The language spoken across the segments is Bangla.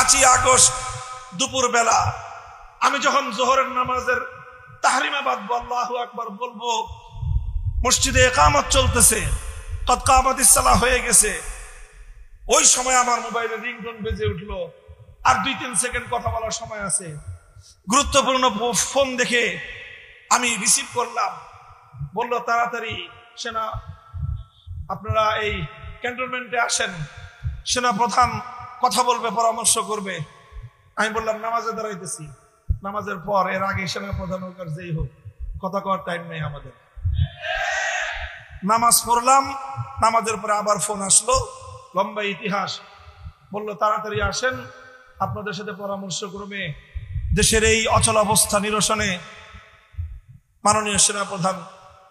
5ই আগস্ট দুপুর বেলা আমি যখন জোহরের নামাজের তাহরিমা বাঁধবো, আল্লাহু আকবার বলবো, মসজিদে ইকামত চলতেছে, কদ কামাতিস সালাহ হয়ে গেছে, ওই সময় আমার মোবাইলে রিংটোন বেজে উঠলো। আর 2-3 সেকেন্ড কথা বলার সময় আছে। গুরুত্বপূর্ণ ফোন দেখে আমি রিসিভ করলাম। বলল, তাড়াতাড়ি সেনা, আপনারা এই ক্যান্টনমেন্টে আসেন, সেনা প্রধান কথা বলবে, পরামর্শ করবে। আমি বললাম, নামাজে দাঁড়াইতেছি, নামাজের পর, এর আগে সেনা প্রধান হোক আর যেই হোক, কথা কওয়ার টাইম নেই আমাদের। নামাজ পড়লাম, নামাজের পরে আবার ফোন আসলো, লম্বা ইতিহাস। বলল, তাড়াতাড়ি আসেন, আপনাদের সাথে পরামর্শ করবে দেশের এই অচল অবস্থা নিরসনে মাননীয় সেনা প্রধান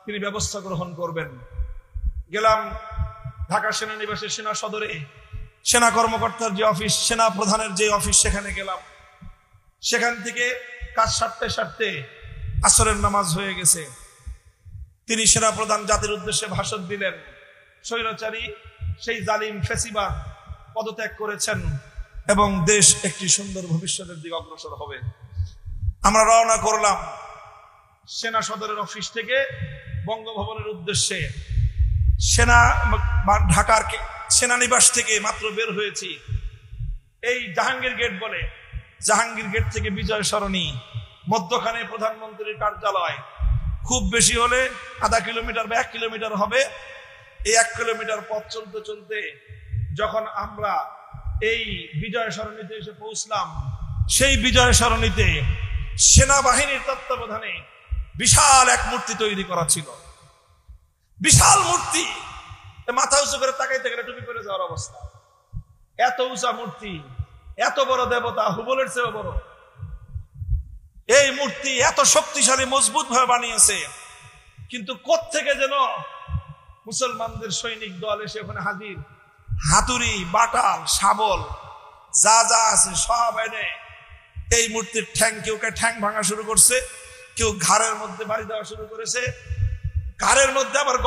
তিনি ব্যবস্থা গ্রহণ করবেন। গেলাম ঢাকা সেনানিবাসের সেনা সদরে, সেনা কর্মকর্তার যে অফিস, সেনা প্রধানের যে অফিস, সেখানে গেলাম। সেখান থেকে কাজ সারতে সারতে আসরের নামাজ হয়ে গেছে। তিনি সেনা প্রধান জাতির উদ্দেশ্যে ভাষণ দিলেন। স্বৈরাচারী সেই জালিম ফেসিবাদ পদত্যাগ করেছেন এবং দেশ একটি সুন্দর ভবিষ্যতের দিকে অগ্রসর হবে। আমরা রওনা করলাম সেনা সদরের অফিস থেকে বঙ্গভবনের উদ্দেশ্যে। ঢাকার সেনানিবাস থেকে মাত্র বের হয়েছি। এই জাহাঙ্গীর গেট বলে, জাহাঙ্গীর গেট থেকে বিজয় সরণি, মধ্যখানে প্রধানমন্ত্রীর কার্যালয়। খুব বেশি হলে আধা কিলোমিটার বা 1 কিলোমিটার হবে। এই 1 কিলোমিটার পথ চলতে চলতে যখন আমরা এই বিজয় সরণিতে এসে পৌঁছলাম, সেই বিজয় সরণিতে সেনাবাহিনীর তত্ত্বাবধানে বিশাল এক মূর্তি তৈরি করা ছিল। বিশাল মূর্তি, মাথা উঁচু করে তাকাইতে গেলে টুপি পরে যাওয়ার অবস্থা। এত উঁচা মূর্তি, এত বড় দেবতা, হুবলের চেয়েও বড়। এই মূর্তি এত শক্তিশালী, মজবুত ভাবে বানিয়েছে। কিন্তু কোত্থেকে যেন মুসলমানদের সৈনিক দল এসে ওখানে হাজির, হাতুড়ি, বাটাল, শাবল যা যা আছে সব এনে এই মূর্তির কেউ ঠ্যাং ভাঙা শুরু করছে, কেউ ঘাড়ের মধ্যে বাড়ি দেওয়া শুরু করেছে, ঘাড়ের মধ্যে আবার